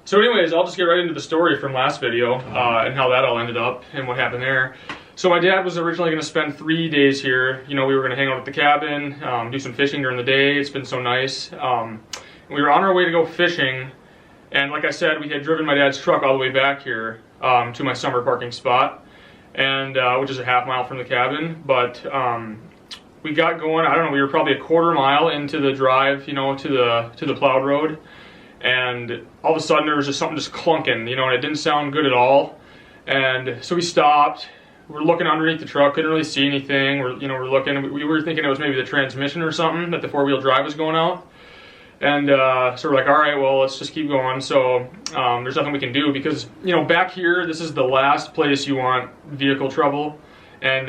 So anyways, I'll just get right into the story from last video and how that all ended up and what happened there. So my dad was originally going to spend 3 days here. You know, we were going to hang out at the cabin, do some fishing during the day. It's been so nice. We were on our way to go fishing, and like I said, we had driven my dad's truck all the way back here to my summer parking spot, and which is a half mile from the cabin. But we got going. I don't know. We were probably a quarter mile into the drive, you know, to the plowed road. And all of a sudden there was just something just clunking, you know, and it didn't sound good at all. And so we stopped. We're looking underneath the truck, couldn't really see anything. We're looking. We were thinking it was maybe the transmission or something, that the four-wheel drive was going out. And so we're like, all right, well, let's just keep going. So there's nothing we can do because, you know, back here, this is the last place you want vehicle trouble. And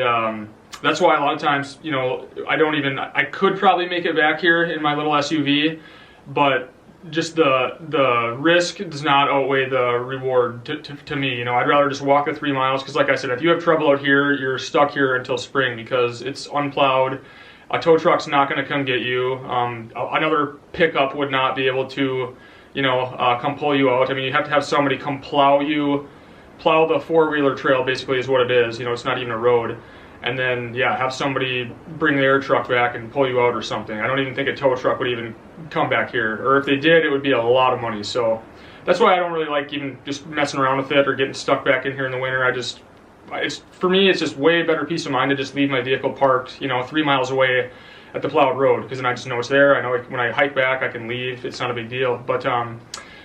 that's why a lot of times, you know, I could probably make it back here in my little SUV, but just the risk does not outweigh the reward to me. You know, I'd rather just walk the 3 miles, because like I said, if you have trouble out here, you're stuck here until spring because it's unplowed. A tow truck's not going to come get you. Another pickup would not be able to, you know, come pull you out. I mean, you have to have somebody come plow the four-wheeler trail, basically is what it is. You know, it's not even a road. And then, yeah, have somebody bring their truck back and pull you out or something. I don't even think a tow truck would even come back here. Or if they did, it would be a lot of money. So that's why I don't really like even just messing around with it or getting stuck back in here in the winter. For me, it's just way better peace of mind to just leave my vehicle parked, you know, 3 miles away at the plowed road, because then I just know it's there. I know when I hike back, I can leave. It's not a big deal. But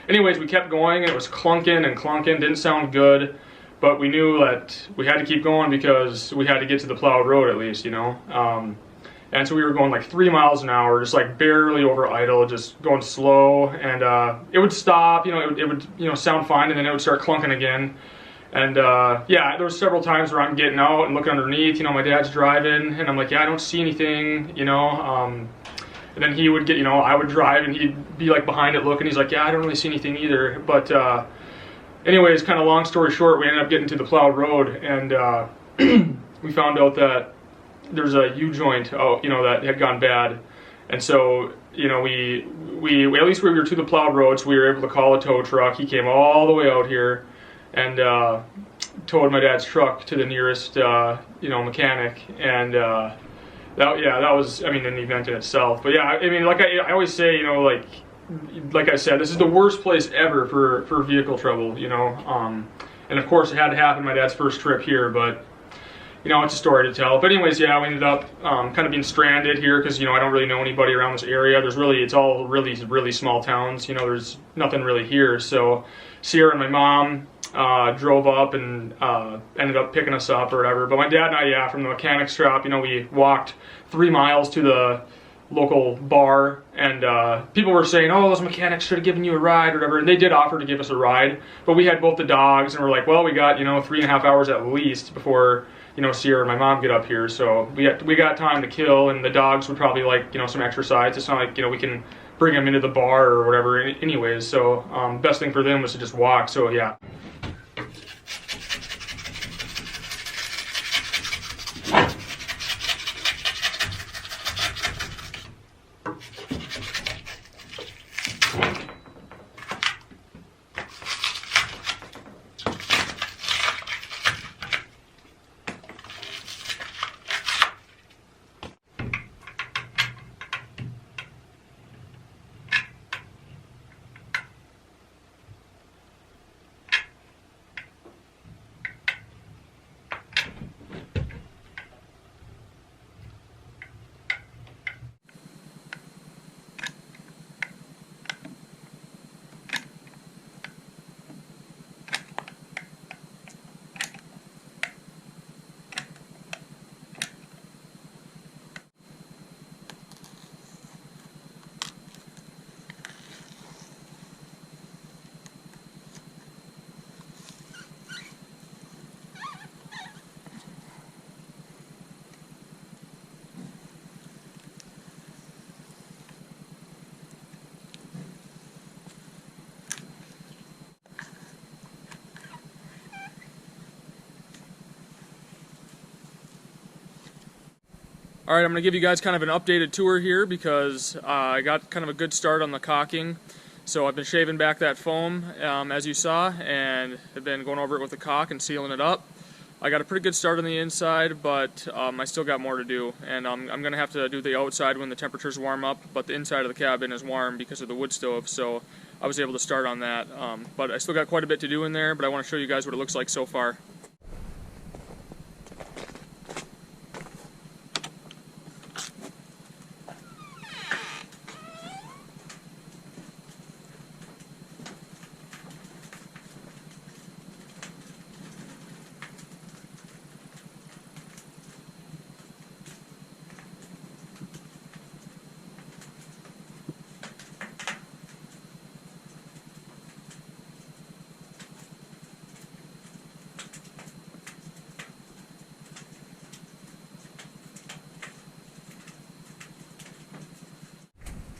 anyways, we kept going, and it was clunking and clunking. Didn't sound good. But we knew that we had to keep going because we had to get to the plowed road at least, you know. And so we were going like 3 miles an hour, just like barely over idle, just going slow. And it would stop, you know, it would you know, sound fine, and then it would start clunking again. And yeah, there was several times where I'm getting out and looking underneath. You know, my dad's driving, and I'm like, yeah, I don't see anything, you know. And then he would get, you know, I would drive, and he'd be like behind it looking. He's like, yeah, I don't really see anything either. But anyways, kind of long story short, we ended up getting to the plowed road, and we found out that there's a U-joint, you know, that had gone bad. And so, you know, we at least we were to the plowed road, so we were able to call a tow truck. He came all the way out here and towed my dad's truck to the nearest, you know, mechanic. And that was, I mean, an event in itself. But yeah, I mean, like I always say, you know, like I said, this is the worst place ever for vehicle trouble, you know. And of course, it had to happen my dad's first trip here, but you know, it's a story to tell. But anyways, yeah, we ended up kind of being stranded here because, you know, I don't really know anybody around this area. It's all really small towns. You know, there's nothing really here. So Sierra and my mom drove up and ended up picking us up or whatever. But my dad and I, yeah, from the mechanic's shop, you know, we walked 3 miles to the local bar, and people were saying, oh, those mechanics should have given you a ride or whatever, and they did offer to give us a ride, but we had both the dogs, and we're like, well, we got, you know, 3.5 hours at least before, you know, Sierra and my mom get up here, so we got time to kill, and the dogs would probably like, you know, some exercise. It's not like, you know, we can bring them into the bar or whatever anyways, so best thing for them was to just walk. So yeah. All right, I'm gonna give you guys kind of an updated tour here because I got kind of a good start on the caulking. So I've been shaving back that foam, as you saw, and have been going over it with the caulk and sealing it up. I got a pretty good start on the inside, but I still got more to do, and I'm going to have to do the outside when the temperatures warm up, but the inside of the cabin is warm because of the wood stove, so I was able to start on that. But I still got quite a bit to do in there, but I want to show you guys what it looks like so far.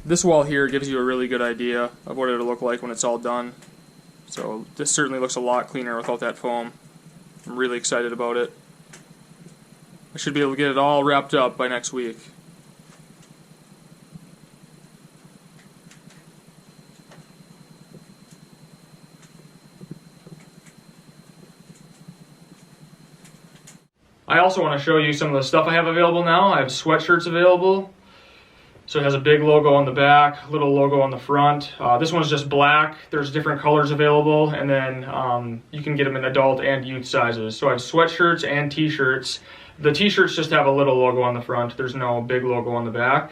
This wall here gives you a really good idea of what it'll look like when it's all done. So this certainly looks a lot cleaner without that foam. I'm really excited about it. I should be able to get it all wrapped up by next week. I also want to show you some of the stuff I have available now. I have sweatshirts available. So it has a big logo on the back, little logo on the front. This one's just black. There's different colors available, and then you can get them in adult and youth sizes. So I have sweatshirts and t-shirts. The t-shirts just have a little logo on the front. There's no big logo on the back.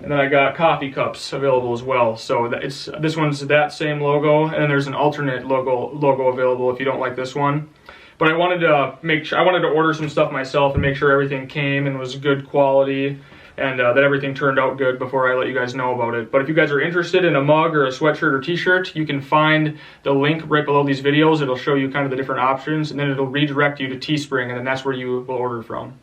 And then I got coffee cups available as well. So this one's that same logo, and then there's an alternate logo available if you don't like this one. But I wanted to order some stuff myself and make sure everything came and was good quality, and that everything turned out good before I let you guys know about it. But if you guys are interested in a mug or a sweatshirt or t-shirt, you can find the link right below these videos. It'll show you kind of the different options, and then it'll redirect you to Teespring, and then that's where you will order from.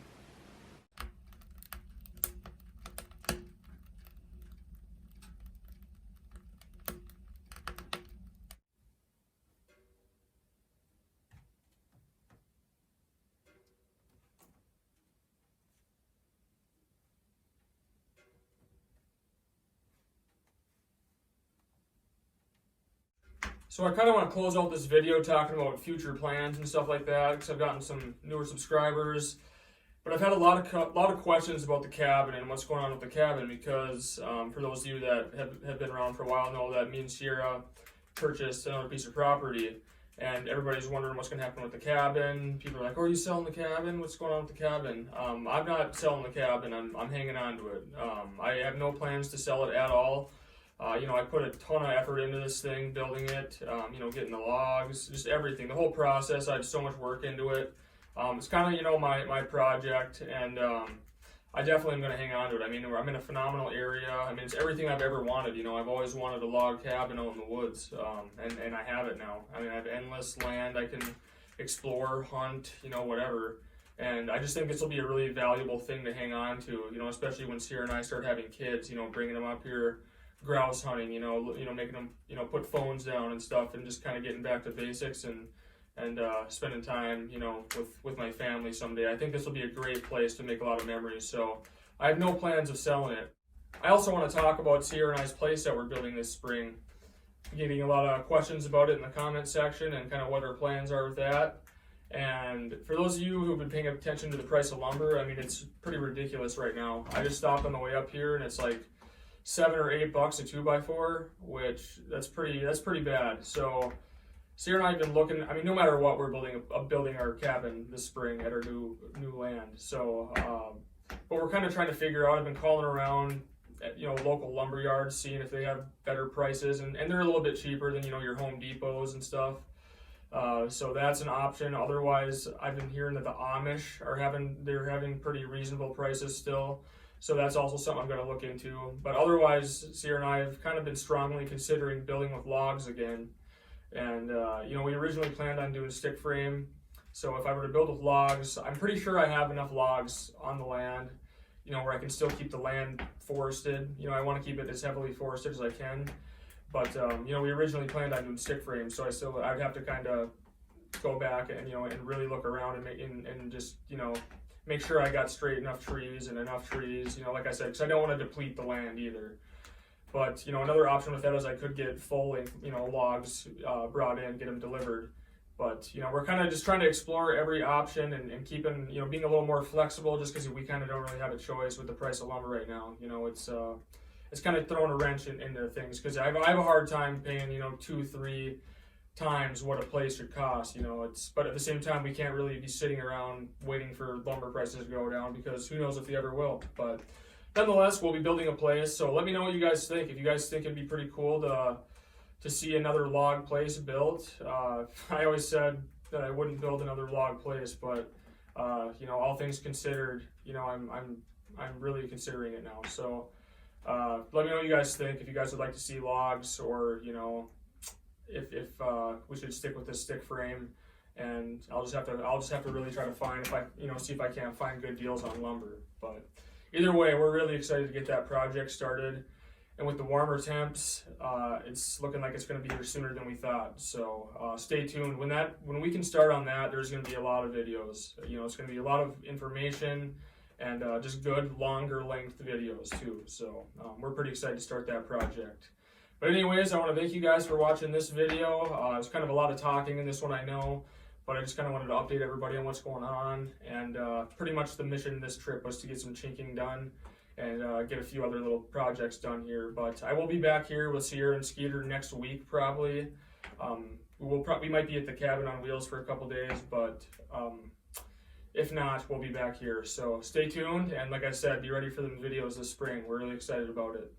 So I kind of want to close out this video talking about future plans and stuff like that, because I've gotten some newer subscribers. But I've had a lot of questions about the cabin and what's going on with the cabin, because for those of you that have been around for a while know that me and Sierra purchased another piece of property, and everybody's wondering what's going to happen with the cabin. People are like, "Oh, are you selling the cabin? What's going on with the cabin?" I'm not selling the cabin. I'm hanging on to it. I have no plans to sell it at all. I put a ton of effort into this thing, building it, getting the logs, just everything, the whole process. I had so much work into it. It's kind of, my project, and I definitely am going to hang on to it. I mean, I'm in a phenomenal area. I mean, it's everything I've ever wanted. I've always wanted a log cabin out in the woods, and I have it now. I mean, I have endless land. I can explore, hunt, whatever. And I just think this will be a really valuable thing to hang on to, especially when Sierra and I start having kids, bringing them up here, grouse hunting, making them, put phones down and stuff, and just kind of getting back to basics and spending time, with my family someday. I think this will be a great place to make a lot of memories. So I have no plans of selling it. I also want to talk about Sierra and I's place that we're building this spring. Getting a lot of questions about it in the comment section and kind of what our plans are with that. And for those of you who've been paying attention to the price of lumber, I mean, it's pretty ridiculous right now. I just stopped on the way up here, and it's like $7 or $8 a 2x4, which that's pretty bad. So Sierra and I have been looking. I mean, no matter what, we're building our cabin this spring at our new land. So, but we're kind of trying to figure out. I've been calling around at, local lumber yards, seeing if they have better prices, and they're a little bit cheaper than your Home Depots and stuff. So that's an option. Otherwise, I've been hearing that the Amish are having pretty reasonable prices still. So that's also something I'm going to look into. But otherwise, Sierra and I have kind of been strongly considering building with logs again. And, we originally planned on doing stick frame. So if I were to build with logs, I'm pretty sure I have enough logs on the land, where I can still keep the land forested. I want to keep it as heavily forested as I can. But, we originally planned on doing stick frame. So I'd have to kind of go back and, and really look around and just, make sure I got straight enough trees, you know, like I said, because I don't want to deplete the land either. But, you know, another option with that is I could get full length, you know, logs brought in, get them delivered. But, you know, we're kind of just trying to explore every option and keeping, you know, being a little more flexible, just because we kind of don't really have a choice with the price of lumber right now. You know, it's kind of throwing a wrench into things, because I have a hard time paying, you know, 2-3 times what a place should cost. You know, but at the same time, we can't really be sitting around waiting for lumber prices to go down, because who knows if they ever will. But nonetheless, we'll be building a place, so let me know what you guys think. If you guys think it'd be pretty cool to see another log place built. I always said that I wouldn't build another log place, but you know, all things considered, you know, I'm really considering it now. So let me know what you guys think. If you guys would like to see logs, or you know, if we should stick with this stick frame. And I'll just have to really try to find, see if I can find good deals on lumber. But either way, we're really excited to get that project started. And with the warmer temps, it's looking like it's going to be here sooner than we thought. So stay tuned. When we can start on that, there's going to be a lot of videos. You know, it's going to be a lot of information and just good, longer length videos too. So we're pretty excited to start that project. But anyways, I want to thank you guys for watching this video. It's kind of a lot of talking in this one, I know. But I just kind of wanted to update everybody on what's going on. And pretty much the mission of this trip was to get some chinking done and get a few other little projects done here. But I will be back here with Sierra and Skeeter next week probably. We might be at the cabin on wheels for a couple days, but if not, we'll be back here. So stay tuned, and like I said, be ready for the videos this spring. We're really excited about it.